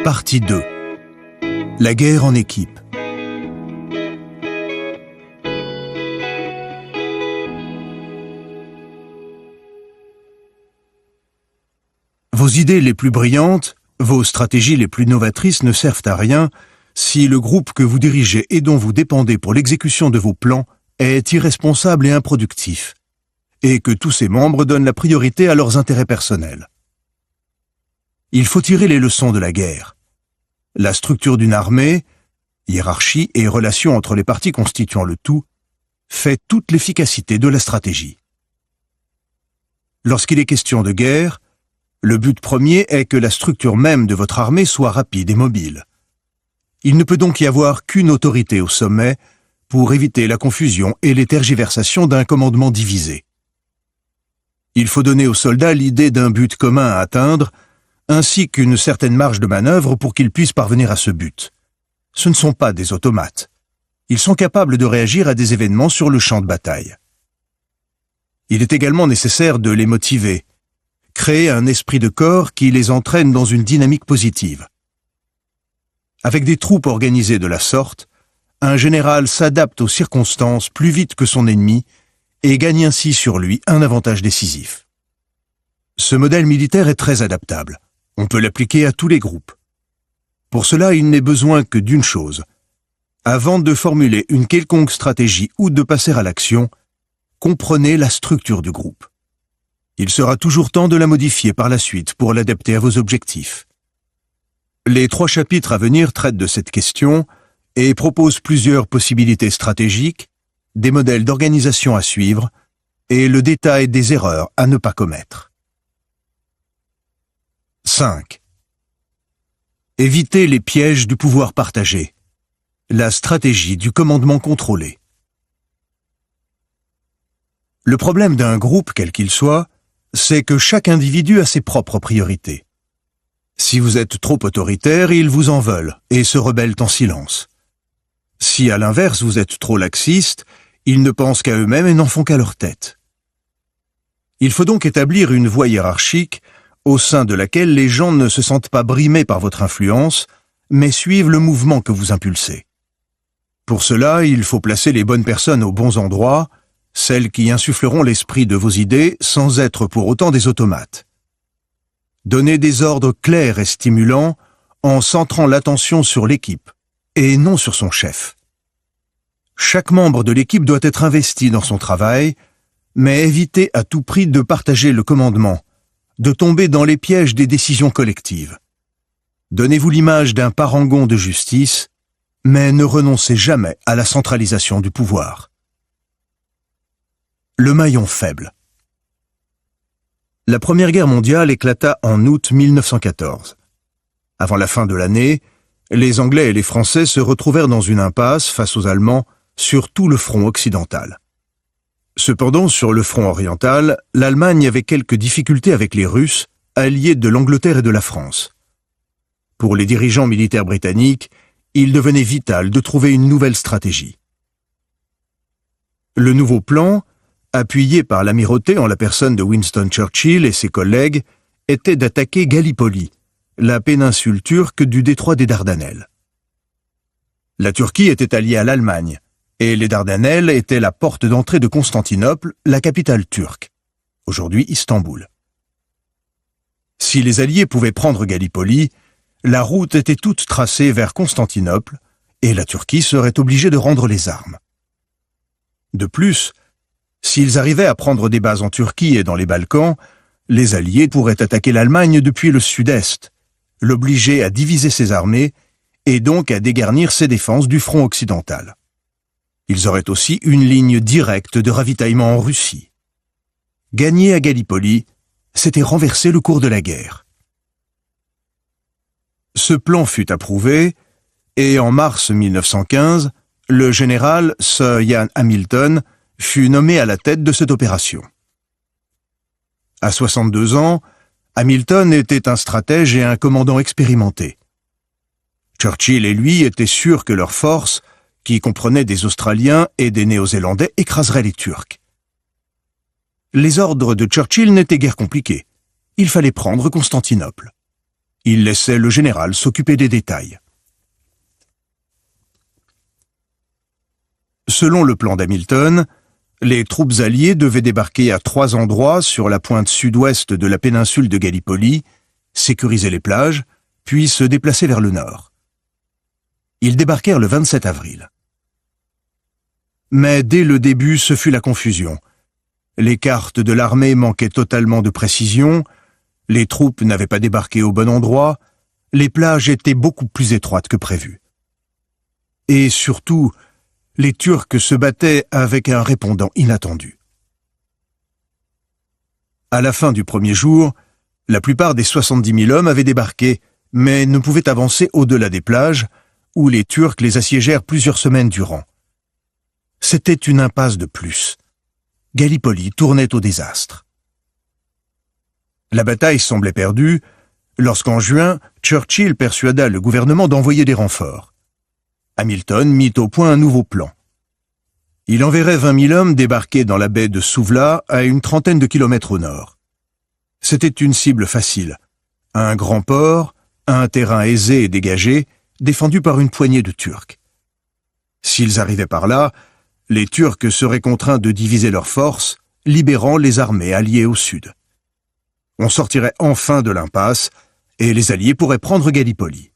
Partie 2. La guerre en équipe. Vos idées les plus brillantes, vos stratégies les plus novatrices ne servent à rien si le groupe que vous dirigez et dont vous dépendez pour l'exécution de vos plans est irresponsable et improductif, et que tous ses membres donnent la priorité à leurs intérêts personnels. Il faut tirer les leçons de la guerre. La structure d'une armée, hiérarchie et relations entre les parties constituant le tout, fait toute l'efficacité de la stratégie. Lorsqu'il est question de guerre, le but premier est que la structure même de votre armée soit rapide et mobile. Il ne peut donc y avoir qu'une autorité au sommet pour éviter la confusion et les tergiversations d'un commandement divisé. Il faut donner aux soldats l'idée d'un but commun à atteindre, ainsi qu'une certaine marge de manœuvre pour qu'ils puissent parvenir à ce but. Ce ne sont pas des automates. Ils sont capables de réagir à des événements sur le champ de bataille. Il est également nécessaire de les motiver, créer un esprit de corps qui les entraîne dans une dynamique positive. Avec des troupes organisées de la sorte, un général s'adapte aux circonstances plus vite que son ennemi et gagne ainsi sur lui un avantage décisif. Ce modèle militaire est très adaptable. On peut l'appliquer à tous les groupes. Pour cela, il n'est besoin que d'une chose. Avant de formuler une quelconque stratégie ou de passer à l'action, comprenez la structure du groupe. Il sera toujours temps de la modifier par la suite pour l'adapter à vos objectifs. Les 3 chapitres à venir traitent de cette question et proposent plusieurs possibilités stratégiques, des modèles d'organisation à suivre et le détail des erreurs à ne pas commettre. 5. Évitez les pièges du pouvoir partagé. La stratégie du commandement contrôlé. Le problème d'un groupe, quel qu'il soit, c'est que chaque individu a ses propres priorités. Si vous êtes trop autoritaire, ils vous en veulent et se rebellent en silence. Si à l'inverse vous êtes trop laxiste, ils ne pensent qu'à eux-mêmes et n'en font qu'à leur tête. Il faut donc établir une voie hiérarchique au sein de laquelle les gens ne se sentent pas brimés par votre influence, mais suivent le mouvement que vous impulsez. Pour cela, il faut placer les bonnes personnes aux bons endroits, celles qui insuffleront l'esprit de vos idées sans être pour autant des automates. Donnez des ordres clairs et stimulants en centrant l'attention sur l'équipe et non sur son chef. Chaque membre de l'équipe doit être investi dans son travail, mais évitez à tout prix de partager le commandement, de tomber dans les pièges des décisions collectives. Donnez-vous l'image d'un parangon de justice, mais ne renoncez jamais à la centralisation du pouvoir. Le maillon faible. La Première Guerre mondiale éclata en août 1914. Avant la fin de l'année, les Anglais et les Français se retrouvèrent dans une impasse face aux Allemands sur tout le front occidental. Cependant, sur le front oriental, l'Allemagne avait quelques difficultés avec les Russes, alliés de l'Angleterre et de la France. Pour les dirigeants militaires britanniques, il devenait vital de trouver une nouvelle stratégie. Le nouveau plan, appuyé par l'amirauté en la personne de Winston Churchill et ses collègues, était d'attaquer Gallipoli, la péninsule turque du détroit des Dardanelles. La Turquie était alliée à l'Allemagne, et les Dardanelles étaient la porte d'entrée de Constantinople, la capitale turque, aujourd'hui Istanbul. Si les Alliés pouvaient prendre Gallipoli, la route était toute tracée vers Constantinople, et la Turquie serait obligée de rendre les armes. De plus, s'ils arrivaient à prendre des bases en Turquie et dans les Balkans, les Alliés pourraient attaquer l'Allemagne depuis le sud-est, l'obliger à diviser ses armées et donc à dégarnir ses défenses du front occidental. Ils auraient aussi une ligne directe de ravitaillement en Russie. Gagner à Gallipoli, c'était renverser le cours de la guerre. Ce plan fut approuvé, et en mars 1915, le général Sir Ian Hamilton fut nommé à la tête de cette opération. À 62 ans, Hamilton était un stratège et un commandant expérimenté. Churchill et lui étaient sûrs que leurs forces, qui comprenaient des Australiens et des Néo-Zélandais, écraseraient les Turcs. Les ordres de Churchill n'étaient guère compliqués. Il fallait prendre Constantinople. Il laissait le général s'occuper des détails. Selon le plan d'Hamilton, les troupes alliées devaient débarquer à 3 endroits sur la pointe sud-ouest de la péninsule de Gallipoli, sécuriser les plages, puis se déplacer vers le nord. Ils débarquèrent le 27 avril. Mais dès le début, ce fut la confusion. Les cartes de l'armée manquaient totalement de précision, les troupes n'avaient pas débarqué au bon endroit, les plages étaient beaucoup plus étroites que prévu. Et surtout, les Turcs se battaient avec un répondant inattendu. À la fin du premier jour, la plupart des 70 000 hommes avaient débarqué, mais ne pouvaient avancer au-delà des plages, où les Turcs les assiégèrent plusieurs semaines durant. C'était une impasse de plus. Gallipoli tournait au désastre. La bataille semblait perdue, lorsqu'en juin, Churchill persuada le gouvernement d'envoyer des renforts. Hamilton mit au point un nouveau plan. Il enverrait 20 000 hommes débarquer dans la baie de Suvla à une trentaine de kilomètres au nord. C'était une cible facile. Un grand port, un terrain aisé et dégagé, défendu par une poignée de Turcs. S'ils arrivaient par là, les Turcs seraient contraints de diviser leurs forces, libérant les armées alliées au sud. On sortirait enfin de l'impasse et les Alliés pourraient prendre Gallipoli.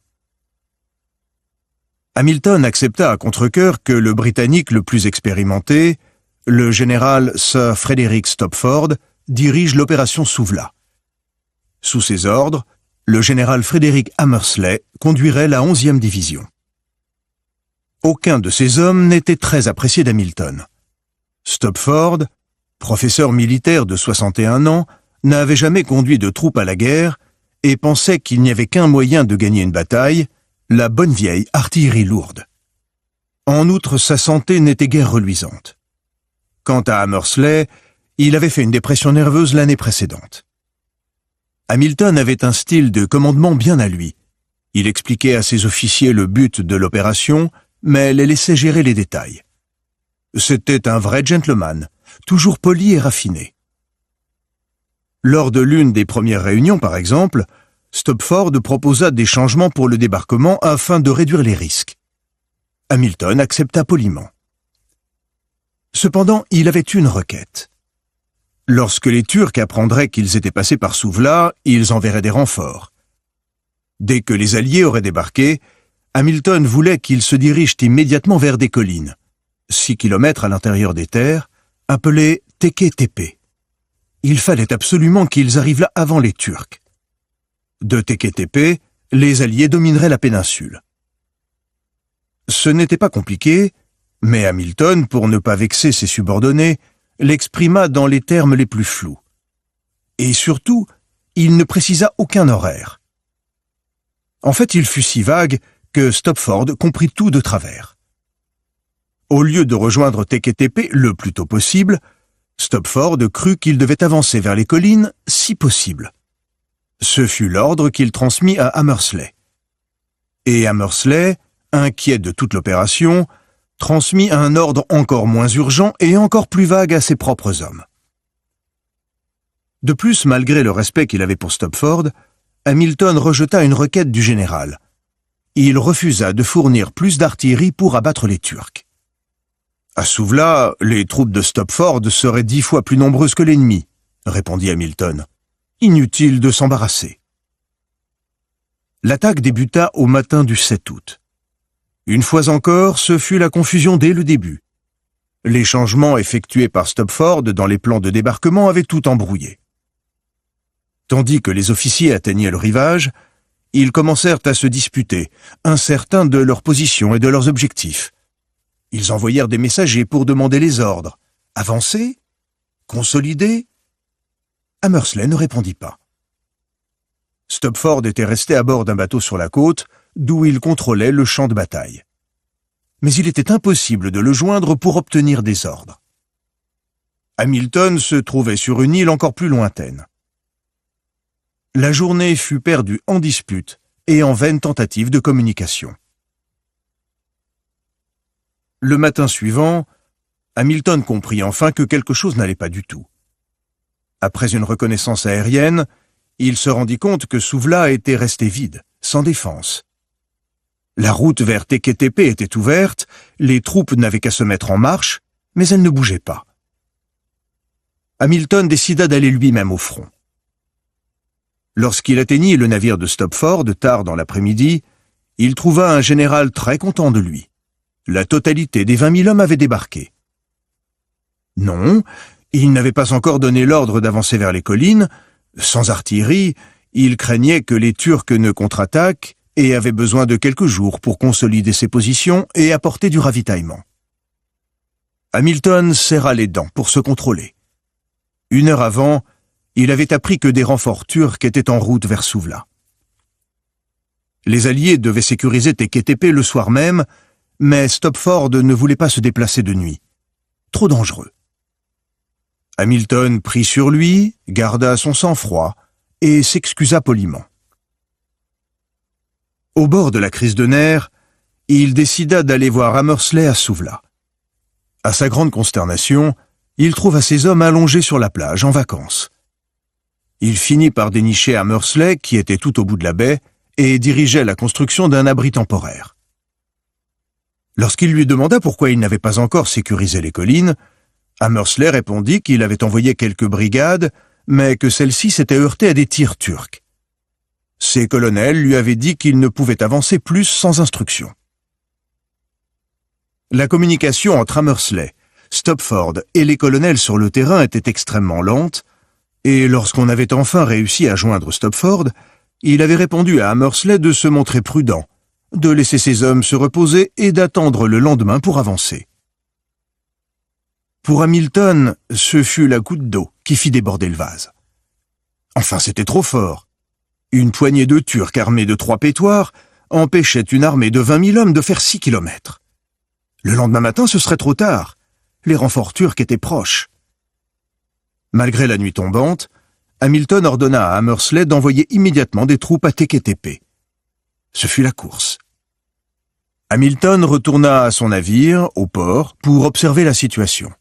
Hamilton accepta à contre-cœur que le Britannique le plus expérimenté, le général Sir Frederick Stopford, dirige l'opération Suvla. Sous ses ordres, le général Frederick Hammersley conduirait la 11e division. Aucun de ces hommes n'était très apprécié d'Hamilton. Stopford, professeur militaire de 61 ans, n'avait jamais conduit de troupes à la guerre et pensait qu'il n'y avait qu'un moyen de gagner une bataille, la bonne vieille artillerie lourde. En outre, sa santé n'était guère reluisante. Quant à Hammersley, il avait fait une dépression nerveuse l'année précédente. Hamilton avait un style de commandement bien à lui. Il expliquait à ses officiers le but de l'opération, mais les laissait gérer les détails. C'était un vrai gentleman, toujours poli et raffiné. Lors de l'une des premières réunions, par exemple, Stopford proposa des changements pour le débarquement afin de réduire les risques. Hamilton accepta poliment. Cependant, il avait une requête. Lorsque les Turcs apprendraient qu'ils étaient passés par Suvla, ils enverraient des renforts. Dès que les Alliés auraient débarqué, Hamilton voulait qu'ils se dirigent immédiatement vers des collines, 6 kilomètres à l'intérieur des terres, appelées Teke Tepe. Il fallait absolument qu'ils arrivent là avant les Turcs. De Teke Tepe, les Alliés domineraient la péninsule. Ce n'était pas compliqué, mais Hamilton, pour ne pas vexer ses subordonnés, l'exprima dans les termes les plus flous. Et surtout, il ne précisa aucun horaire. En fait, il fut si vague que Stopford comprit tout de travers. Au lieu de rejoindre Teke Tepe le plus tôt possible, Stopford crut qu'il devait avancer vers les collines si possible. Ce fut l'ordre qu'il transmit à Hammersley. Et Hammersley, inquiet de toute l'opération, transmit un ordre encore moins urgent et encore plus vague à ses propres hommes. De plus, malgré le respect qu'il avait pour Stopford, Hamilton rejeta une requête du général. Il refusa de fournir plus d'artillerie pour abattre les Turcs. À Suvla, les troupes de Stopford seraient 10 fois plus nombreuses que l'ennemi, répondit Hamilton. Inutile de s'embarrasser. L'attaque débuta au matin du 7 août. Une fois encore, ce fut la confusion dès le début. Les changements effectués par Stopford dans les plans de débarquement avaient tout embrouillé. Tandis que les officiers atteignaient le rivage, ils commencèrent à se disputer, incertains de leur position et de leurs objectifs. Ils envoyèrent des messagers pour demander les ordres. Avancer? Consolider? Hammersley ne répondit pas. Stopford était resté à bord d'un bateau sur la côte, d'où il contrôlait le champ de bataille. Mais il était impossible de le joindre pour obtenir des ordres. Hamilton se trouvait sur une île encore plus lointaine. La journée fut perdue en disputes et en vaines tentatives de communication. Le matin suivant, Hamilton comprit enfin que quelque chose n'allait pas du tout. Après une reconnaissance aérienne, il se rendit compte que Suvla était resté vide, sans défense. La route vers Teke Tepe était ouverte, les troupes n'avaient qu'à se mettre en marche, mais elles ne bougeaient pas. Hamilton décida d'aller lui-même au front. Lorsqu'il atteignit le navire de Stopford tard dans l'après-midi, il trouva un général très content de lui. La totalité des 20 000 hommes avaient débarqué. Non, il n'avait pas encore donné l'ordre d'avancer vers les collines. Sans artillerie, il craignait que les Turcs ne contre-attaquent et avait besoin de quelques jours pour consolider ses positions et apporter du ravitaillement. Hamilton serra les dents pour se contrôler. 1 heure avant, il avait appris que des renforts turcs étaient en route vers Suvla. Les Alliés devaient sécuriser Teke Tepe le soir même, mais Stopford ne voulait pas se déplacer de nuit. Trop dangereux. Hamilton prit sur lui, garda son sang-froid et s'excusa poliment. Au bord de la crise de nerfs, il décida d'aller voir Hammersley à Suvla. À sa grande consternation, il trouva ses hommes allongés sur la plage en vacances. Il finit par dénicher Hammersley, qui était tout au bout de la baie, et dirigeait la construction d'un abri temporaire. Lorsqu'il lui demanda pourquoi il n'avait pas encore sécurisé les collines, Hammersley répondit qu'il avait envoyé quelques brigades, mais que celles-ci s'étaient heurtées à des tirs turcs. Ses colonels lui avaient dit qu'il ne pouvait avancer plus sans instruction. La communication entre Hammersley, Stopford et les colonels sur le terrain était extrêmement lente, et lorsqu'on avait enfin réussi à joindre Stopford, il avait répondu à Hammersley de se montrer prudent, de laisser ses hommes se reposer et d'attendre le lendemain pour avancer. Pour Hamilton, ce fut la goutte d'eau qui fit déborder le vase. Enfin, c'était trop fort. Une poignée de Turcs armés de 3 pétoires empêchait une armée de 20 000 hommes de faire 6 kilomètres. Le lendemain matin, ce serait trop tard. Les renforts turcs étaient proches. Malgré la nuit tombante, Hamilton ordonna à Hammersley d'envoyer immédiatement des troupes à Teke Tepe. Ce fut la course. Hamilton retourna à son navire, au port, pour observer la situation.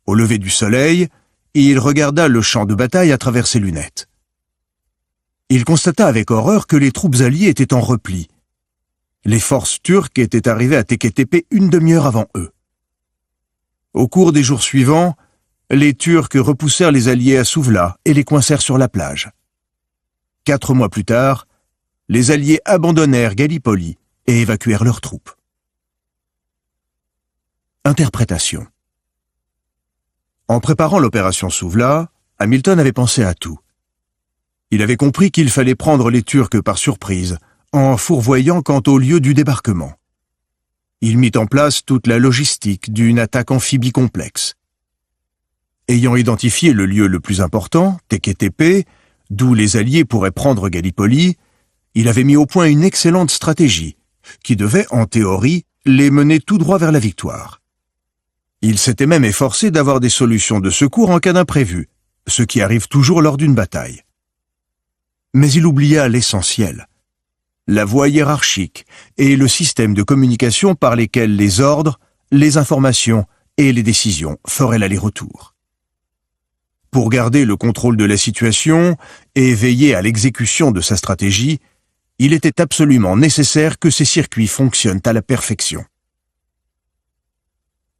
Au lever du soleil, il regarda le champ de bataille à travers ses lunettes. Il constata avec horreur que les troupes alliées étaient en repli. Les forces turques étaient arrivées à Teke Tepe 1 demi-heure avant eux. Au cours des jours suivants, les Turcs repoussèrent les Alliés à Suvla et les coincèrent sur la plage. 4 mois plus tard, les Alliés abandonnèrent Gallipoli et évacuèrent leurs troupes. Interprétation. En préparant l'opération Suvla, Hamilton avait pensé à tout. Il avait compris qu'il fallait prendre les Turcs par surprise, en fourvoyant quant au lieu du débarquement. Il mit en place toute la logistique d'une attaque amphibie complexe. Ayant identifié le lieu le plus important, Teke Tepe, d'où les Alliés pourraient prendre Gallipoli, il avait mis au point une excellente stratégie, qui devait, en théorie, les mener tout droit vers la victoire. Il s'était même efforcé d'avoir des solutions de secours en cas d'imprévu, ce qui arrive toujours lors d'une bataille. Mais il oublia l'essentiel, la voie hiérarchique et le système de communication par lesquels les ordres, les informations et les décisions feraient l'aller-retour. Pour garder le contrôle de la situation et veiller à l'exécution de sa stratégie, il était absolument nécessaire que ces circuits fonctionnent à la perfection.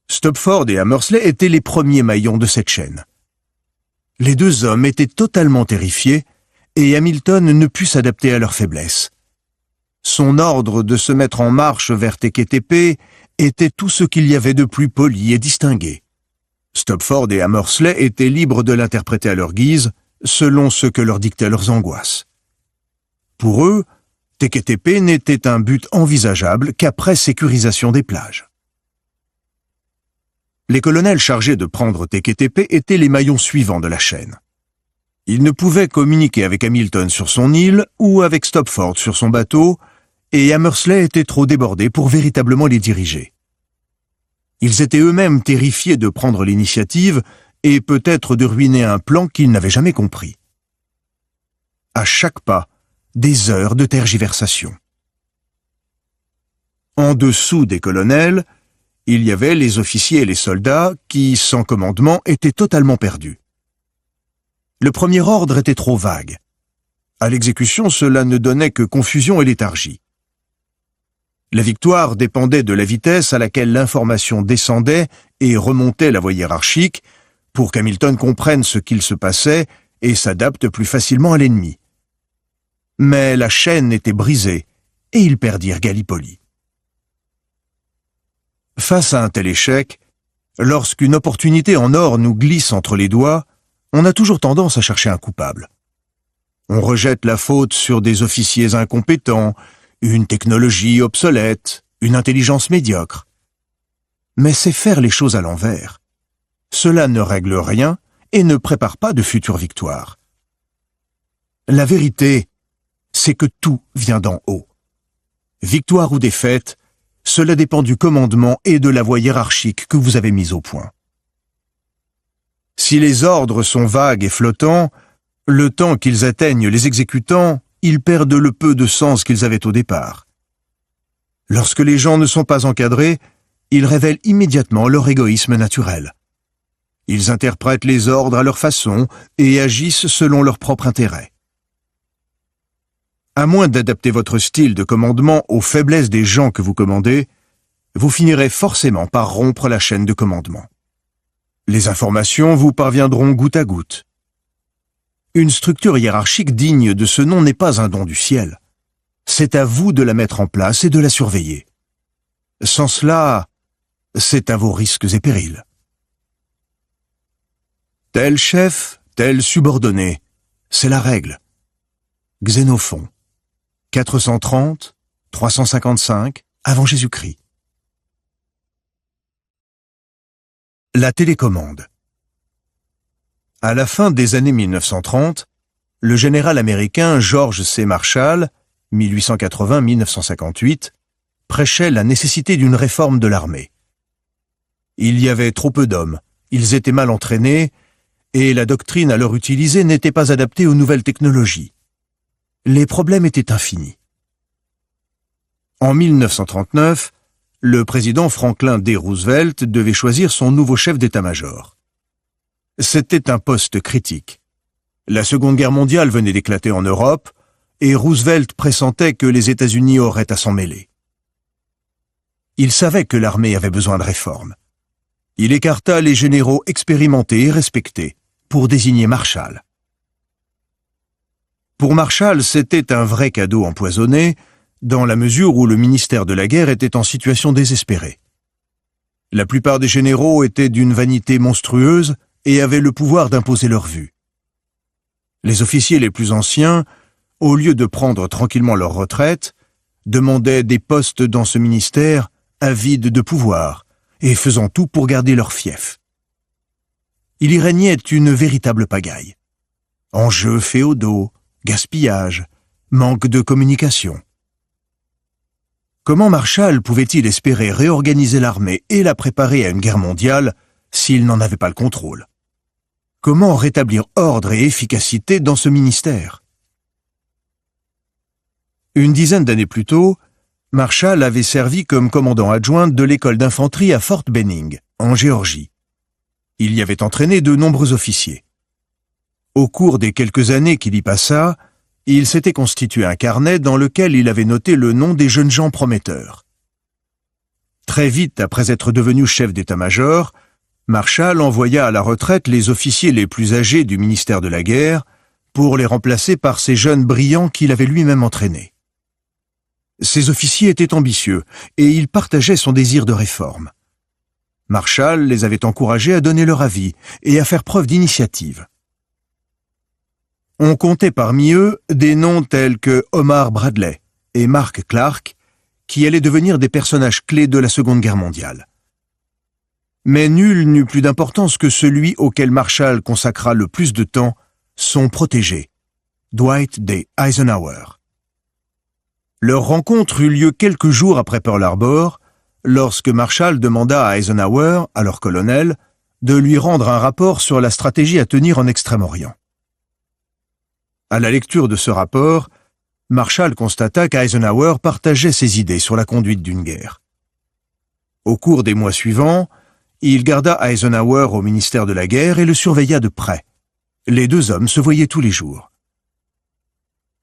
Stopford et Hammersley étaient les premiers maillons de cette chaîne. Les 2 hommes étaient totalement terrifiés et Hamilton ne put s'adapter à leur faiblesse. Son ordre de se mettre en marche vers Teke Tepe était tout ce qu'il y avait de plus poli et distingué. Stopford et Hammersley étaient libres de l'interpréter à leur guise, selon ce que leur dictaient leurs angoisses. Pour eux, Teke Tepe n'était un but envisageable qu'après sécurisation des plages. Les colonels chargés de prendre Teke Tepe étaient les maillons suivants de la chaîne. Ils ne pouvaient communiquer avec Hamilton sur son île ou avec Stopford sur son bateau, et Hammersley était trop débordé pour véritablement les diriger. Ils étaient eux-mêmes terrifiés de prendre l'initiative et peut-être de ruiner un plan qu'ils n'avaient jamais compris. À chaque pas, des heures de tergiversation. En dessous des colonels, il y avait les officiers et les soldats qui, sans commandement, étaient totalement perdus. Le premier ordre était trop vague. À l'exécution, cela ne donnait que confusion et léthargie. La victoire dépendait de la vitesse à laquelle l'information descendait et remontait la voie hiérarchique pour qu'Hamilton comprenne ce qu'il se passait et s'adapte plus facilement à l'ennemi. Mais la chaîne était brisée et ils perdirent Gallipoli. Face à un tel échec, lorsqu'une opportunité en or nous glisse entre les doigts, on a toujours tendance à chercher un coupable. On rejette la faute sur des officiers incompétents, une technologie obsolète, une intelligence médiocre. Mais c'est faire les choses à l'envers. Cela ne règle rien et ne prépare pas de futures victoires. La vérité, c'est que tout vient d'en haut. Victoire ou défaite, cela dépend du commandement et de la voie hiérarchique que vous avez mise au point. Si les ordres sont vagues et flottants, le temps qu'ils atteignent les exécutants, ils perdent le peu de sens qu'ils avaient au départ. Lorsque les gens ne sont pas encadrés, ils révèlent immédiatement leur égoïsme naturel. Ils interprètent les ordres à leur façon et agissent selon leur propre intérêt. À moins d'adapter votre style de commandement aux faiblesses des gens que vous commandez, vous finirez forcément par rompre la chaîne de commandement. Les informations vous parviendront goutte à goutte. Une structure hiérarchique digne de ce nom n'est pas un don du ciel. C'est à vous de la mettre en place et de la surveiller. Sans cela, c'est à vos risques et périls. Tel chef, tel subordonné, c'est la règle. Xénophon, 430-355 avant Jésus-Christ. La télécommande. À la fin des années 1930, le général américain George C. Marshall, 1880-1958, prêchait la nécessité d'une réforme de l'armée. Il y avait trop peu d'hommes, ils étaient mal entraînés, et la doctrine alors utilisée n'était pas adaptée aux nouvelles technologies. Les problèmes étaient infinis. En 1939, le président Franklin D. Roosevelt devait choisir son nouveau chef d'état-major. C'était un poste critique. La Seconde Guerre mondiale venait d'éclater en Europe, et Roosevelt pressentait que les États-Unis auraient à s'en mêler. Il savait que l'armée avait besoin de réformes. Il écarta les généraux expérimentés et respectés pour désigner Marshall. Pour Marshall, c'était un vrai cadeau empoisonné, dans la mesure où le ministère de la Guerre était en situation désespérée. La plupart des généraux étaient d'une vanité monstrueuse et avaient le pouvoir d'imposer leur vue. Les officiers les plus anciens, au lieu de prendre tranquillement leur retraite, demandaient des postes dans ce ministère avides de pouvoir et faisant tout pour garder leur fief. Il y régnait une véritable pagaille. Enjeux féodaux, gaspillage, manque de communication. Comment Marshall pouvait-il espérer réorganiser l'armée et la préparer à une guerre mondiale s'il n'en avait pas le contrôle? Comment rétablir ordre et efficacité dans ce ministère? Une dizaine d'années plus tôt, Marshall avait servi comme commandant adjoint de l'école d'infanterie à Fort Benning, en Géorgie. Il y avait entraîné de nombreux officiers. Au cours des quelques années qu'il y passa, il s'était constitué un carnet dans lequel il avait noté le nom des jeunes gens prometteurs. Très vite après être devenu chef d'état-major, Marshall envoya à la retraite les officiers les plus âgés du ministère de la Guerre pour les remplacer par ces jeunes brillants qu'il avait lui-même entraînés. Ces officiers étaient ambitieux et ils partageaient son désir de réforme. Marshall les avait encouragés à donner leur avis et à faire preuve d'initiative. On comptait parmi eux des noms tels que Omar Bradley et Mark Clark, qui allaient devenir des personnages clés de la Seconde Guerre mondiale. Mais nul n'eut plus d'importance que celui auquel Marshall consacra le plus de temps, son protégé, Dwight D. Eisenhower. Leur rencontre eut lieu quelques jours après Pearl Harbor, lorsque Marshall demanda à Eisenhower, alors colonel, de lui rendre un rapport sur la stratégie à tenir en Extrême-Orient. À la lecture de ce rapport, Marshall constata qu'Eisenhower partageait ses idées sur la conduite d'une guerre. Au cours des mois suivants, il garda Eisenhower au ministère de la Guerre et le surveilla de près. Les deux hommes se voyaient tous les jours.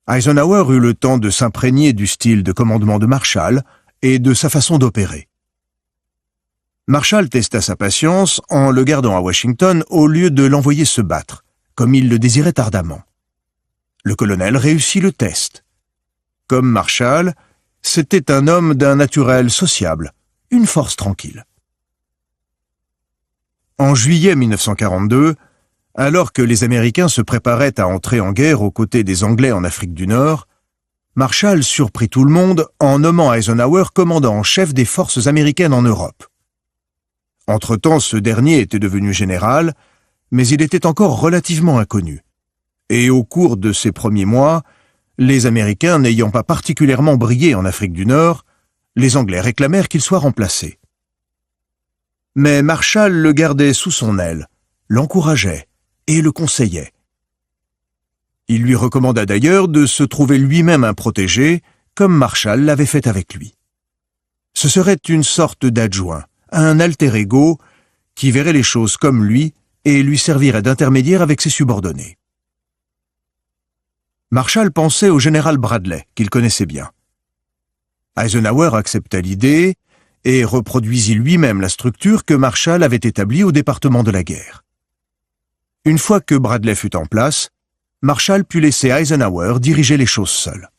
Eisenhower eut le temps de s'imprégner du style de commandement de Marshall et de sa façon d'opérer. Marshall testa sa patience en le gardant à Washington au lieu de l'envoyer se battre, comme il le désirait ardemment. Le colonel réussit le test. Comme Marshall, c'était un homme d'un naturel sociable, une force tranquille. En juillet 1942, alors que les Américains se préparaient à entrer en guerre aux côtés des Anglais en Afrique du Nord, Marshall surprit tout le monde en nommant Eisenhower commandant en chef des forces américaines en Europe. Entre-temps, ce dernier était devenu général, mais il était encore relativement inconnu. Et au cours de ces premiers mois, les Américains n'ayant pas particulièrement brillé en Afrique du Nord, les Anglais réclamèrent qu'il soit remplacé. Mais Marshall le gardait sous son aile, l'encourageait et le conseillait. Il lui recommanda d'ailleurs de se trouver lui-même un protégé, comme Marshall l'avait fait avec lui. Ce serait une sorte d'adjoint, un alter ego, qui verrait les choses comme lui et lui servirait d'intermédiaire avec ses subordonnés. Marshall pensait au général Bradley, qu'il connaissait bien. Eisenhower accepta l'idée et reproduisit lui-même la structure que Marshall avait établie au département de la guerre. Une fois que Bradley fut en place, Marshall put laisser Eisenhower diriger les choses seul.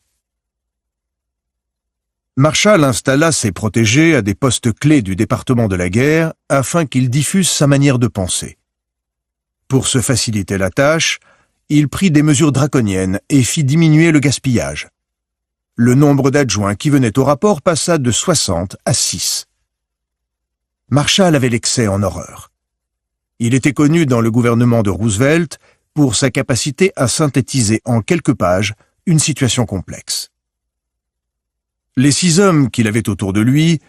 Marshall installa ses protégés à des postes clés du département de la guerre afin qu'ils diffusent sa manière de penser. Pour se faciliter la tâche, il prit des mesures draconiennes et fit diminuer le gaspillage. Le nombre d'adjoints qui venaient au rapport passa de 60 à 6. Marshall avait l'excès en horreur. Il était connu dans le gouvernement de Roosevelt pour sa capacité à synthétiser en quelques pages une situation complexe. Les 6 hommes qu'il avait autour de lui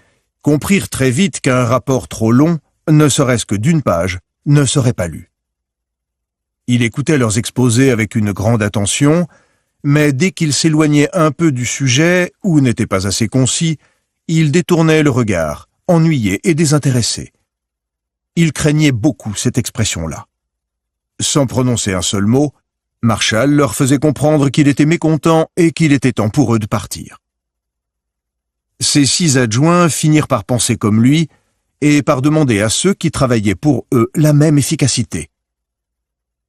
comprirent très vite qu'un rapport trop long, ne serait-ce que d'une page, ne serait pas lu. Il écoutait leurs exposés avec une grande attention, mais dès qu'ils s'éloignaient un peu du sujet ou n'étaient pas assez concis, il détournait le regard, ennuyé et désintéressé. Il craignait beaucoup cette expression-là. Sans prononcer un seul mot, Marshall leur faisait comprendre qu'il était mécontent et qu'il était temps pour eux de partir. Ces 6 adjoints finirent par penser comme lui et par demander à ceux qui travaillaient pour eux la même efficacité.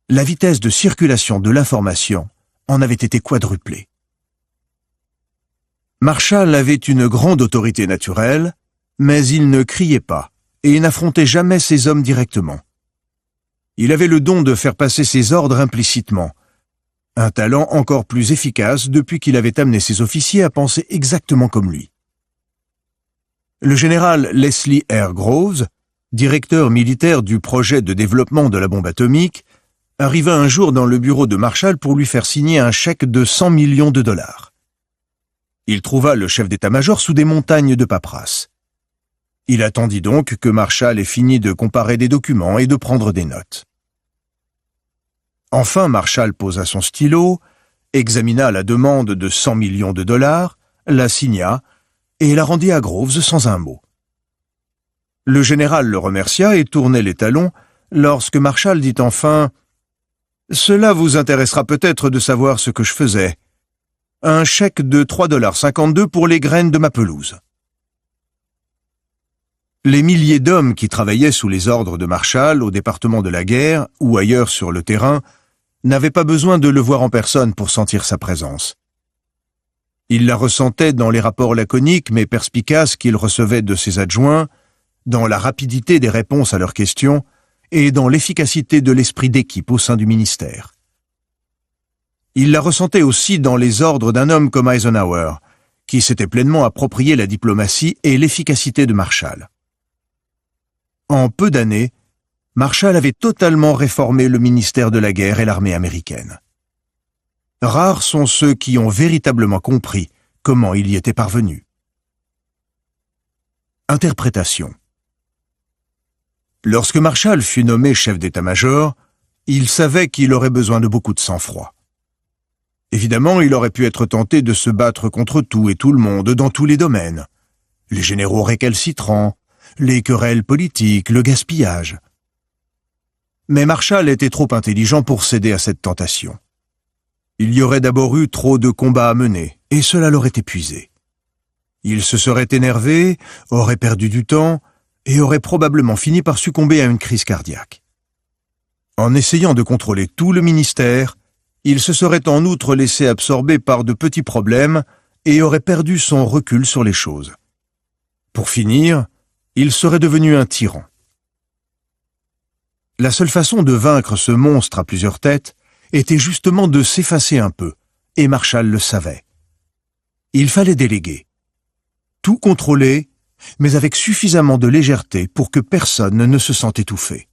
La vitesse de circulation de l'information en avait été quadruplée. Marshall avait une grande autorité naturelle, mais il ne criait pas et n'affrontait jamais ses hommes directement. Il avait le don de faire passer ses ordres implicitement, un talent encore plus efficace depuis qu'il avait amené ses officiers à penser exactement comme lui. Le général Leslie R. Groves, directeur militaire du projet de développement de la bombe atomique, arriva un jour dans le bureau de Marshall pour lui faire signer un chèque de 100 millions de dollars. Il trouva le chef d'état-major sous des montagnes de paperasse. Il attendit donc que Marshall ait fini de comparer des documents et de prendre des notes. Enfin, Marshall posa son stylo, examina la demande de 100 millions de dollars, la signa et la rendit à Groves sans un mot. Le général le remercia et tournait les talons lorsque Marshall dit enfin « Cela vous intéressera peut-être de savoir ce que je faisais. Un chèque de 3,52 $ pour les graines de ma pelouse. » Les milliers d'hommes qui travaillaient sous les ordres de Marshall au département de la guerre ou ailleurs sur le terrain n'avaient pas besoin de le voir en personne pour sentir sa présence. Ils la ressentaient dans les rapports laconiques mais perspicaces qu'ils recevaient de ses adjoints, dans la rapidité des réponses à leurs questions et dans l'efficacité de l'esprit d'équipe au sein du ministère. Ils la ressentaient aussi dans les ordres d'un homme comme Eisenhower, qui s'était pleinement approprié la diplomatie et l'efficacité de Marshall. En peu d'années, Marshall avait totalement réformé le ministère de la guerre et l'armée américaine. Rares sont ceux qui ont véritablement compris comment il y était parvenu. Interprétation. Lorsque Marshall fut nommé chef d'état-major, il savait qu'il aurait besoin de beaucoup de sang-froid. Évidemment, il aurait pu être tenté de se battre contre tout et tout le monde dans tous les domaines. Les généraux récalcitrants, les querelles politiques, le gaspillage. Mais Marshall était trop intelligent pour céder à cette tentation. Il y aurait d'abord eu trop de combats à mener, et cela l'aurait épuisé. Il se serait énervé, aurait perdu du temps, et aurait probablement fini par succomber à une crise cardiaque. En essayant de contrôler tout le ministère, il se serait en outre laissé absorber par de petits problèmes et aurait perdu son recul sur les choses. Pour finir, il serait devenu un tyran. La seule façon de vaincre ce monstre à plusieurs têtes était justement de s'effacer un peu, et Marshall le savait. Il fallait déléguer. Tout contrôler, mais avec suffisamment de légèreté pour que personne ne se sente étouffé.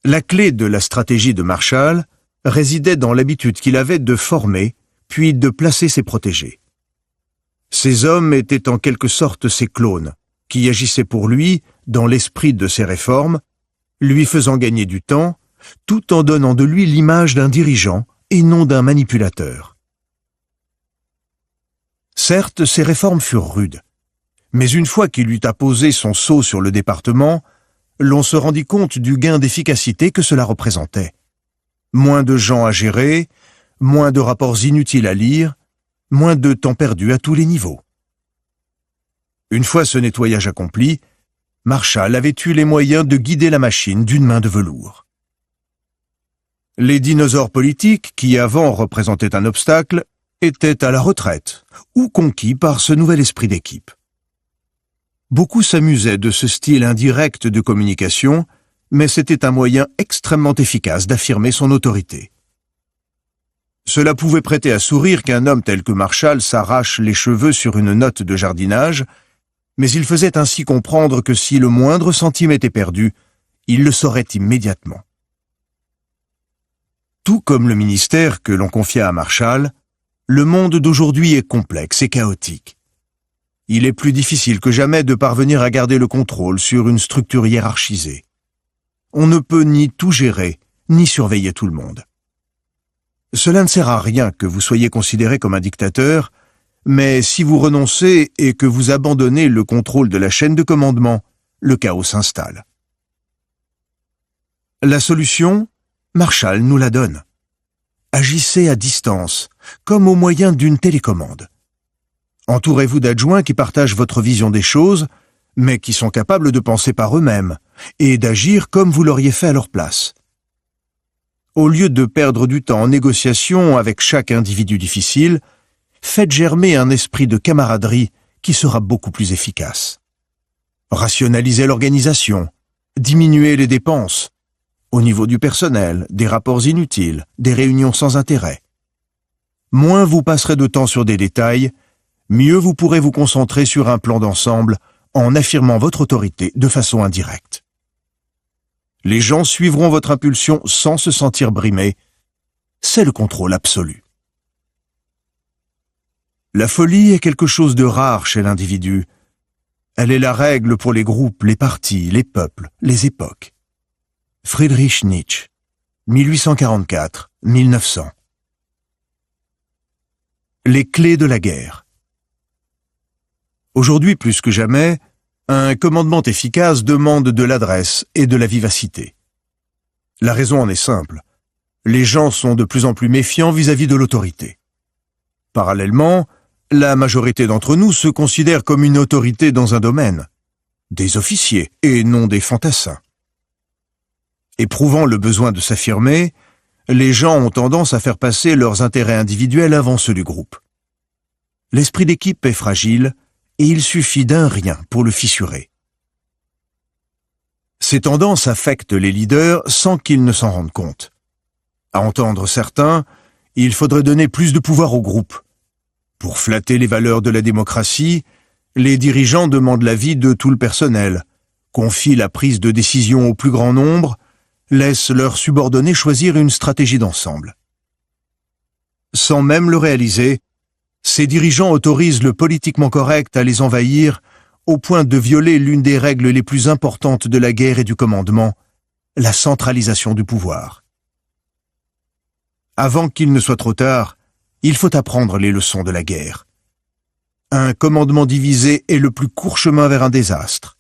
La clé de la stratégie de Marshall résidait dans l'habitude qu'il avait de former, puis de placer ses protégés. Ces hommes étaient en quelque sorte ses clones, qui agissaient pour lui dans l'esprit de ses réformes, lui faisant gagner du temps, tout en donnant de lui l'image d'un dirigeant et non d'un manipulateur. Certes, ces réformes furent rudes, mais une fois qu'il eut apposé son sceau sur le département, l'on se rendit compte du gain d'efficacité que cela représentait. Moins de gens à gérer, moins de rapports inutiles à lire, moins de temps perdu à tous les niveaux. Une fois ce nettoyage accompli, Marshall avait eu les moyens de guider la machine d'une main de velours. Les dinosaures politiques, qui avant représentaient un obstacle, étaient à la retraite ou conquis par ce nouvel esprit d'équipe. Beaucoup s'amusaient de ce style indirect de communication, mais c'était un moyen extrêmement efficace d'affirmer son autorité. Cela pouvait prêter à sourire qu'un homme tel que Marshall s'arrache les cheveux sur une note de jardinage, mais il faisait ainsi comprendre que si le moindre centime était perdu, il le saurait immédiatement. Tout comme le ministère que l'on confia à Marshall, le monde d'aujourd'hui est complexe et chaotique. Il est plus difficile que jamais de parvenir à garder le contrôle sur une structure hiérarchisée. On ne peut ni tout gérer, ni surveiller tout le monde. Cela ne sert à rien que vous soyez considéré comme un dictateur, mais si vous renoncez et que vous abandonnez le contrôle de la chaîne de commandement, le chaos s'installe. La solution, Marshall nous la donne. Agissez à distance, comme au moyen d'une télécommande. Entourez-vous d'adjoints qui partagent votre vision des choses, mais qui sont capables de penser par eux-mêmes et d'agir comme vous l'auriez fait à leur place. Au lieu de perdre du temps en négociation avec chaque individu difficile, faites germer un esprit de camaraderie qui sera beaucoup plus efficace. Rationalisez l'organisation, diminuez les dépenses, au niveau du personnel, des rapports inutiles, des réunions sans intérêt. Moins vous passerez de temps sur des détails, mieux vous pourrez vous concentrer sur un plan d'ensemble en affirmant votre autorité de façon indirecte. Les gens suivront votre impulsion sans se sentir brimés. C'est le contrôle absolu. La folie est quelque chose de rare chez l'individu. Elle est la règle pour les groupes, les partis, les peuples, les époques. Friedrich Nietzsche, 1844-1900. Les clés de la guerre. Aujourd'hui plus que jamais, un commandement efficace demande de l'adresse et de la vivacité. La raison en est simple. Les gens sont de plus en plus méfiants vis-à-vis de l'autorité. Parallèlement, la majorité d'entre nous se considère comme une autorité dans un domaine, des officiers et non des fantassins. Éprouvant le besoin de s'affirmer, les gens ont tendance à faire passer leurs intérêts individuels avant ceux du groupe. L'esprit d'équipe est fragile et il suffit d'un rien pour le fissurer. Ces tendances affectent les leaders sans qu'ils ne s'en rendent compte. À entendre certains, il faudrait donner plus de pouvoir au groupe. Pour flatter les valeurs de la démocratie, les dirigeants demandent l'avis de tout le personnel, confient la prise de décision au plus grand nombre, laissent leurs subordonnés choisir une stratégie d'ensemble. Sans même le réaliser, ces dirigeants autorisent le politiquement correct à les envahir au point de violer l'une des règles les plus importantes de la guerre et du commandement, la centralisation du pouvoir. Avant qu'il ne soit trop tard, il faut apprendre les leçons de la guerre. Un commandement divisé est le plus court chemin vers un désastre.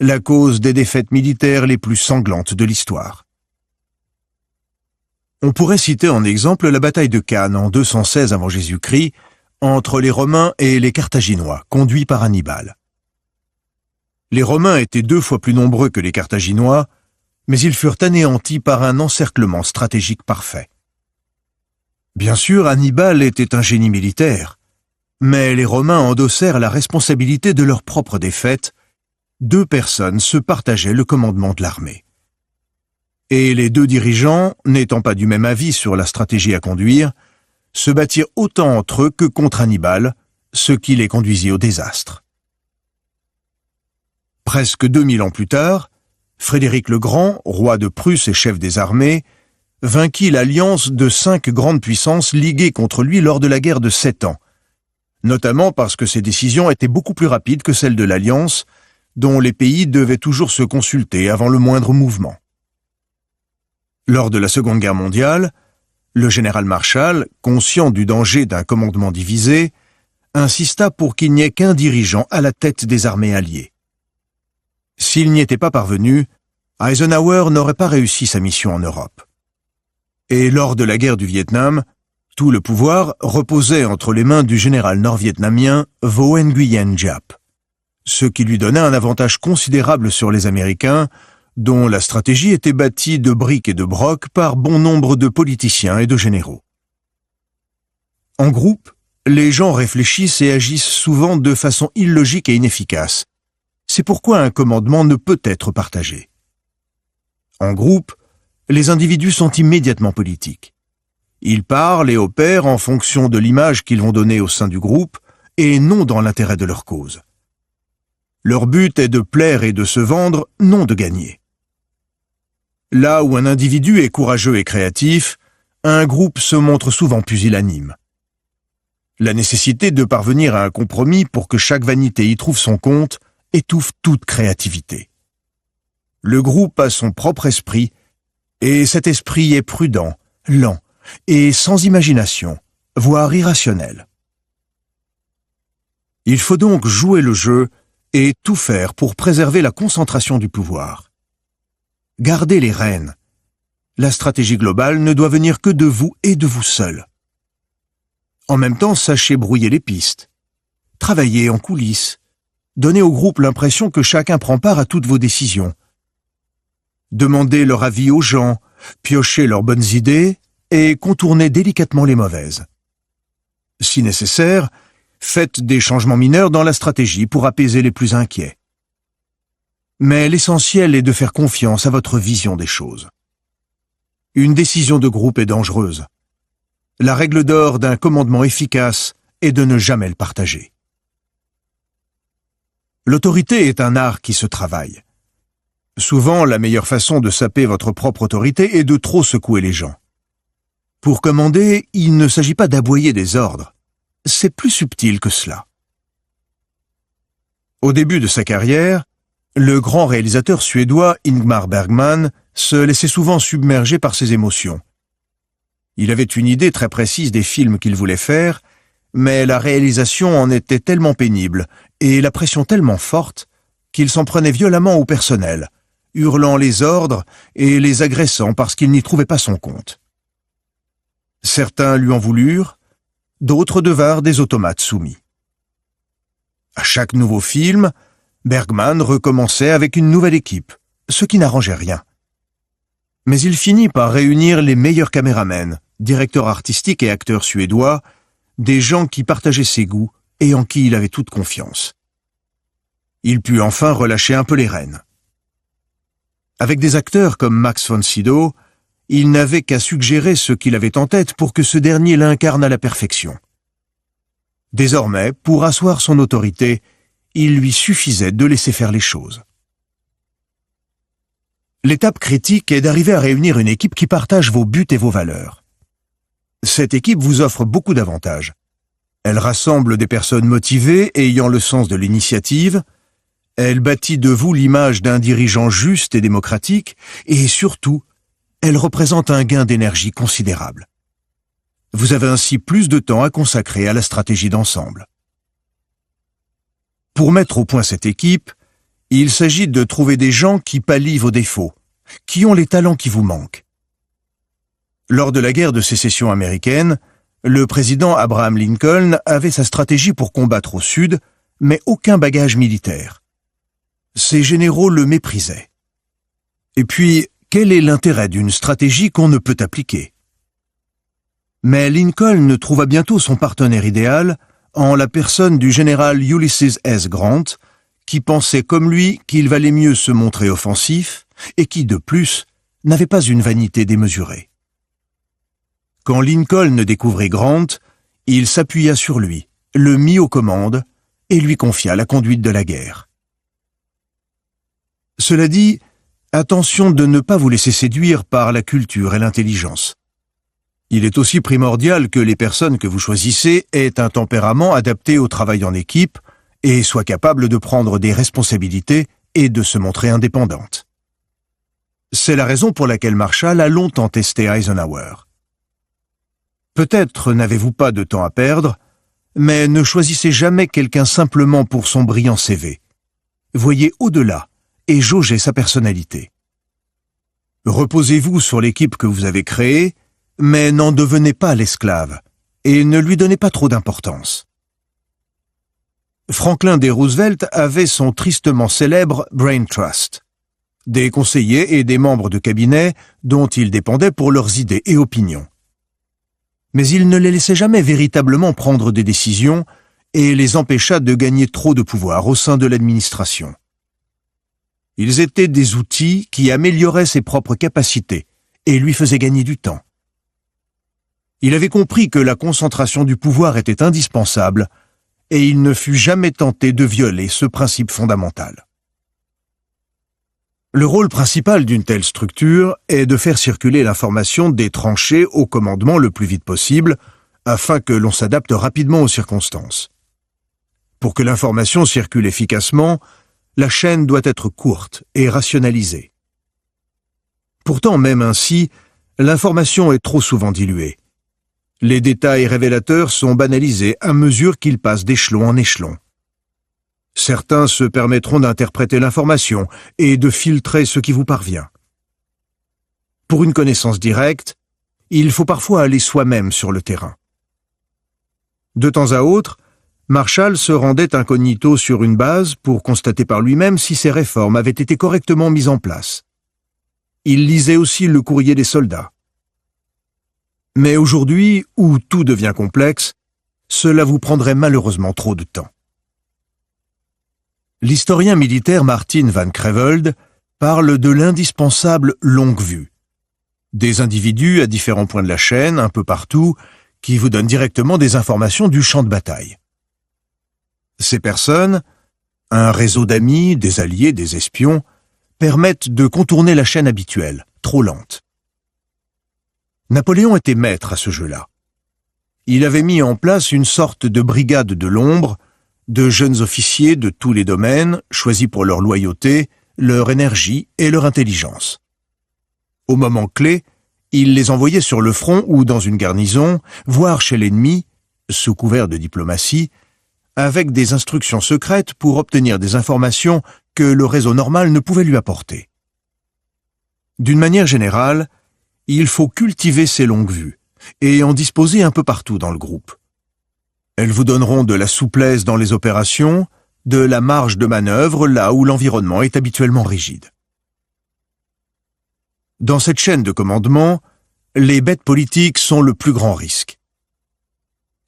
la cause des défaites militaires les plus sanglantes de l'histoire. On pourrait citer en exemple la bataille de Cannes en 216 avant Jésus-Christ entre les Romains et les Carthaginois, conduits par Hannibal. Les Romains étaient 2 fois plus nombreux que les Carthaginois, mais ils furent anéantis par un encerclement stratégique parfait. Bien sûr, Hannibal était un génie militaire, mais les Romains endossèrent la responsabilité de leur propre défaite. 2 personnes se partageaient le commandement de l'armée. Et les 2 dirigeants, n'étant pas du même avis sur la stratégie à conduire, se battirent autant entre eux que contre Hannibal, ce qui les conduisit au désastre. Presque 2000 ans plus tard, Frédéric le Grand, roi de Prusse et chef des armées, vainquit l'alliance de 5 grandes puissances liguées contre lui lors de la guerre de 7 ans, notamment parce que ses décisions étaient beaucoup plus rapides que celles de l'alliance, dont les pays devaient toujours se consulter avant le moindre mouvement. Lors de la Seconde Guerre mondiale, le général Marshall, conscient du danger d'un commandement divisé, insista pour qu'il n'y ait qu'un dirigeant à la tête des armées alliées. S'il n'y était pas parvenu, Eisenhower n'aurait pas réussi sa mission en Europe. Et lors de la guerre du Vietnam, tout le pouvoir reposait entre les mains du général nord-vietnamien Vo Nguyen Giap, ce qui lui donnait un avantage considérable sur les Américains, dont la stratégie était bâtie de briques et de broc par bon nombre de politiciens et de généraux. En groupe, les gens réfléchissent et agissent souvent de façon illogique et inefficace. C'est pourquoi un commandement ne peut être partagé. En groupe, les individus sont immédiatement politiques. Ils parlent et opèrent en fonction de l'image qu'ils vont donner au sein du groupe et non dans l'intérêt de leur cause. Leur but est de plaire et de se vendre, non de gagner. Là où un individu est courageux et créatif, un groupe se montre souvent pusillanime. La nécessité de parvenir à un compromis pour que chaque vanité y trouve son compte étouffe toute créativité. Le groupe a son propre esprit, et cet esprit est prudent, lent et sans imagination, voire irrationnel. Il faut donc jouer le jeu et tout faire pour préserver la concentration du pouvoir. Gardez les rênes. La stratégie globale ne doit venir que de vous et de vous seul. En même temps, sachez brouiller les pistes. Travaillez en coulisses. Donnez au groupe l'impression que chacun prend part à toutes vos décisions. Demandez leur avis aux gens, piochez leurs bonnes idées et contournez délicatement les mauvaises. Si nécessaire, faites des changements mineurs dans la stratégie pour apaiser les plus inquiets. Mais l'essentiel est de faire confiance à votre vision des choses. Une décision de groupe est dangereuse. La règle d'or d'un commandement efficace est de ne jamais le partager. L'autorité est un art qui se travaille. Souvent, la meilleure façon de saper votre propre autorité est de trop secouer les gens. Pour commander, il ne s'agit pas d'aboyer des ordres. C'est plus subtil que cela. Au début de sa carrière, le grand réalisateur suédois Ingmar Bergman se laissait souvent submerger par ses émotions. Il avait une idée très précise des films qu'il voulait faire, mais la réalisation en était tellement pénible et la pression tellement forte qu'il s'en prenait violemment au personnel, hurlant les ordres et les agressant parce qu'il n'y trouvait pas son compte. Certains lui en voulurent, d'autres devinrent des automates soumis. À chaque nouveau film, Bergman recommençait avec une nouvelle équipe, ce qui n'arrangeait rien. Mais il finit par réunir les meilleurs caméramens, directeurs artistiques et acteurs suédois, des gens qui partageaient ses goûts et en qui il avait toute confiance. Il put enfin relâcher un peu les rênes. Avec des acteurs comme Max von Sydow, il n'avait qu'à suggérer ce qu'il avait en tête pour que ce dernier l'incarne à la perfection. Désormais, pour asseoir son autorité, il lui suffisait de laisser faire les choses. L'étape critique est d'arriver à réunir une équipe qui partage vos buts et vos valeurs. Cette équipe vous offre beaucoup d'avantages. Elle rassemble des personnes motivées et ayant le sens de l'initiative, elle bâtit de vous l'image d'un dirigeant juste et démocratique, et surtout, elle représente un gain d'énergie considérable. Vous avez ainsi plus de temps à consacrer à la stratégie d'ensemble. Pour mettre au point cette équipe, Il s'agit de trouver des gens qui pallient vos défauts, qui ont les talents qui vous manquent. Lors de la guerre de sécession américaine, le président Abraham Lincoln avait sa stratégie pour combattre au sud, mais aucun bagage militaire. Ses généraux le méprisaient. Et puis, quel est l'intérêt d'une stratégie qu'on ne peut appliquer? Mais Lincoln trouva bientôt son partenaire idéal en la personne du général Ulysses S. Grant, qui pensait comme lui qu'il valait mieux se montrer offensif et qui, de plus, n'avait pas une vanité démesurée. Quand Lincoln découvrit Grant, il s'appuya sur lui, le mit aux commandes et lui confia la conduite de la guerre. Cela dit, attention de ne pas vous laisser séduire par la culture et l'intelligence. Il est aussi primordial que les personnes que vous choisissez aient un tempérament adapté au travail en équipe et soient capables de prendre des responsabilités et de se montrer indépendantes. C'est la raison pour laquelle Marshall a longtemps testé Eisenhower. Peut-être n'avez-vous pas de temps à perdre, mais ne choisissez jamais quelqu'un simplement pour son brillant CV. Voyez au-delà et jaugez sa personnalité. Reposez-vous sur l'équipe que vous avez créée, mais n'en devenez pas l'esclave et ne lui donnez pas trop d'importance. Franklin D. Roosevelt avait son tristement célèbre Brain Trust, des conseillers et des membres de cabinet dont il dépendait pour leurs idées et opinions. Mais il ne les laissait jamais véritablement prendre des décisions et les empêcha de gagner trop de pouvoir au sein de l'administration. Ils étaient des outils qui amélioraient ses propres capacités et lui faisaient gagner du temps. Il avait compris que la concentration du pouvoir était indispensable et il ne fut jamais tenté de violer ce principe fondamental. Le rôle principal d'une telle structure est de faire circuler l'information des tranchées au commandement le plus vite possible, afin que l'on s'adapte rapidement aux circonstances. Pour que l'information circule efficacement, la chaîne doit être courte et rationalisée. Pourtant, même ainsi, l'information est trop souvent diluée. Les détails révélateurs sont banalisés à mesure qu'ils passent d'échelon en échelon. Certains se permettront d'interpréter l'information et de filtrer ce qui vous parvient. Pour une connaissance directe, il faut parfois aller soi-même sur le terrain. De temps à autre, Marshall se rendait incognito sur une base pour constater par lui-même si ces réformes avaient été correctement mises en place. Il lisait aussi le courrier des soldats. Mais aujourd'hui, où tout devient complexe, cela vous prendrait malheureusement trop de temps. L'historien militaire Martin Van Creveld parle de l'indispensable longue vue. Des individus à différents points de la chaîne, un peu partout, qui vous donnent directement des informations du champ de bataille. Ces personnes, un réseau d'amis, des alliés, des espions, permettent de contourner la chaîne habituelle, trop lente. Napoléon était maître à ce jeu-là. Il avait mis en place une sorte de brigade de l'ombre, de jeunes officiers de tous les domaines, choisis pour leur loyauté, leur énergie et leur intelligence. Au moment clé, il les envoyait sur le front ou dans une garnison, voire chez l'ennemi, sous couvert de diplomatie, avec des instructions secrètes pour obtenir des informations que le réseau normal ne pouvait lui apporter. D'une manière générale, il faut cultiver ces longues vues et en disposer un peu partout dans le groupe. Elles vous donneront de la souplesse dans les opérations, de la marge de manœuvre là où l'environnement est habituellement rigide. Dans cette chaîne de commandement, les bêtes politiques sont le plus grand risque.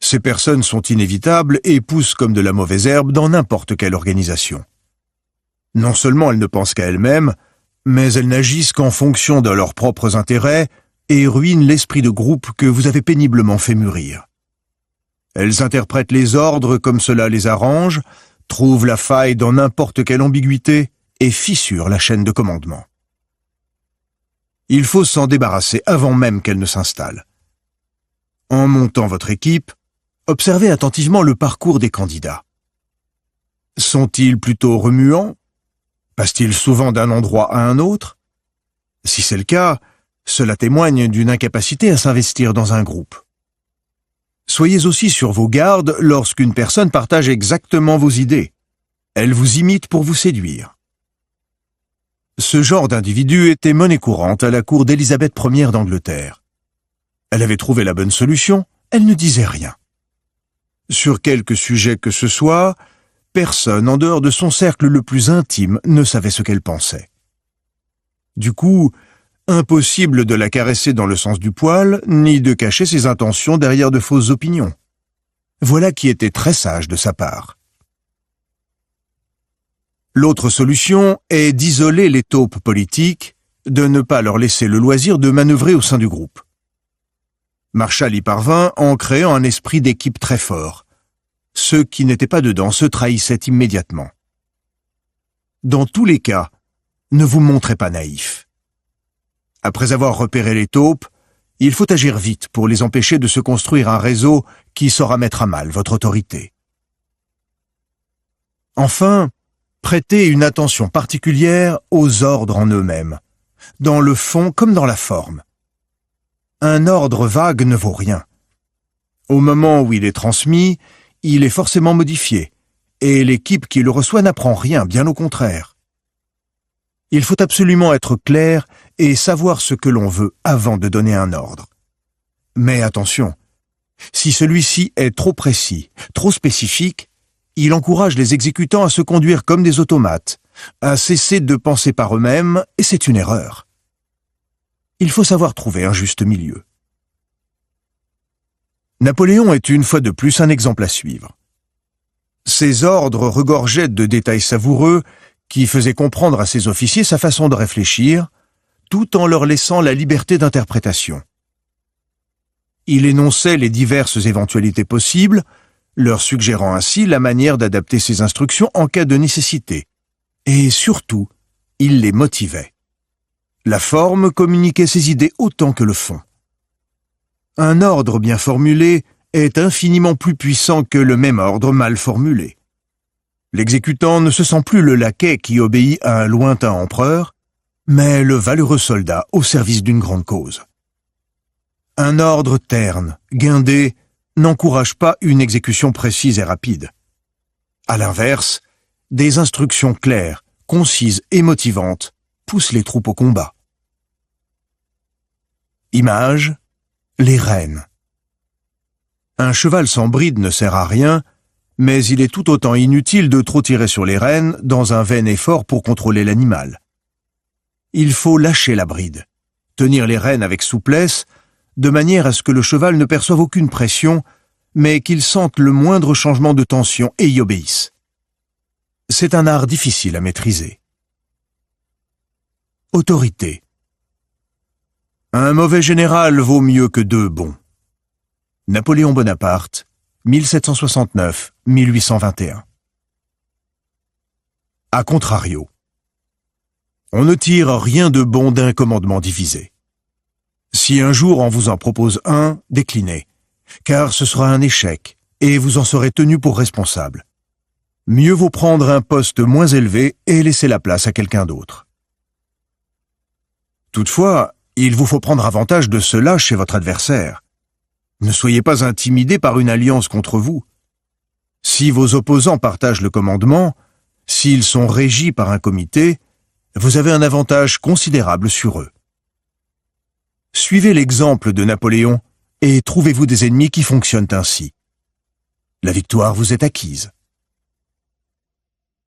Ces personnes sont inévitables et poussent comme de la mauvaise herbe dans n'importe quelle organisation. Non seulement elles ne pensent qu'à elles-mêmes, mais elles n'agissent qu'en fonction de leurs propres intérêts et ruinent l'esprit de groupe que vous avez péniblement fait mûrir. Elles interprètent les ordres comme cela les arrange, trouvent la faille dans n'importe quelle ambiguïté et fissurent la chaîne de commandement. Il faut s'en débarrasser avant même qu'elle ne s'installe. En montant votre équipe, observez attentivement le parcours des candidats. Sont-ils plutôt remuants? Passent-ils souvent d'un endroit à un autre? Si c'est le cas, cela témoigne d'une incapacité à s'investir dans un groupe. Soyez aussi sur vos gardes lorsqu'une personne partage exactement vos idées. Elle vous imite pour vous séduire. Ce genre d'individu était monnaie courante à la cour d'Élisabeth Ier d'Angleterre. Elle avait trouvé la bonne solution, elle ne disait rien. Sur quelque sujet que ce soit, personne en dehors de son cercle le plus intime ne savait ce qu'elle pensait. Du coup, impossible de la caresser dans le sens du poil, ni de cacher ses intentions derrière de fausses opinions. Voilà qui était très sage de sa part. L'autre solution est d'isoler les taupes politiques, de ne pas leur laisser le loisir de manœuvrer au sein du groupe. Marshall y parvint en créant un esprit d'équipe très fort. Ceux qui n'étaient pas dedans se trahissaient immédiatement. Dans tous les cas, ne vous montrez pas naïf. Après avoir repéré les taupes, il faut agir vite pour les empêcher de se construire un réseau qui saura mettre à mal votre autorité. Enfin, prêtez une attention particulière aux ordres en eux-mêmes, dans le fond comme dans la forme. Un ordre vague ne vaut rien. Au moment où il est transmis, il est forcément modifié, et l'équipe qui le reçoit n'apprend rien, bien au contraire. Il faut absolument être clair et savoir ce que l'on veut avant de donner un ordre. Mais attention, si celui-ci est trop précis, trop spécifique, il encourage les exécutants à se conduire comme des automates, à cesser de penser par eux-mêmes, et c'est une erreur. Il faut savoir trouver un juste milieu. Napoléon est une fois de plus un exemple à suivre. Ses ordres regorgeaient de détails savoureux qui faisaient comprendre à ses officiers sa façon de réfléchir, tout en leur laissant la liberté d'interprétation. Il énonçait les diverses éventualités possibles, leur suggérant ainsi la manière d'adapter ses instructions en cas de nécessité. Et surtout, il les motivait. La forme communiquait ses idées autant que le fond. Un ordre bien formulé est infiniment plus puissant que le même ordre mal formulé. L'exécutant ne se sent plus le laquais qui obéit à un lointain empereur, mais le valeureux soldat au service d'une grande cause. Un ordre terne, guindé, n'encourage pas une exécution précise et rapide. À l'inverse, des instructions claires, concises et motivantes poussent les troupes au combat. Image, les rênes. Un cheval sans bride ne sert à rien, mais il est tout autant inutile de trop tirer sur les rênes dans un vain effort pour contrôler l'animal. Il faut lâcher la bride, tenir les rênes avec souplesse, de manière à ce que le cheval ne perçoive aucune pression, mais qu'il sente le moindre changement de tension et y obéisse. C'est un art difficile à maîtriser. Autorité. Un mauvais général vaut mieux que deux bons. Napoléon Bonaparte, 1769-1821. A contrario. On ne tire rien de bon d'un commandement divisé. Si un jour on vous en propose un, déclinez, car ce sera un échec, et vous en serez tenu pour responsable. Mieux vaut prendre un poste moins élevé et laisser la place à quelqu'un d'autre. Toutefois, il vous faut prendre avantage de cela chez votre adversaire. Ne soyez pas intimidé par une alliance contre vous. Si vos opposants partagent le commandement, s'ils sont régis par un comité, vous avez un avantage considérable sur eux. Suivez l'exemple de Napoléon et trouvez-vous des ennemis qui fonctionnent ainsi. La victoire vous est acquise.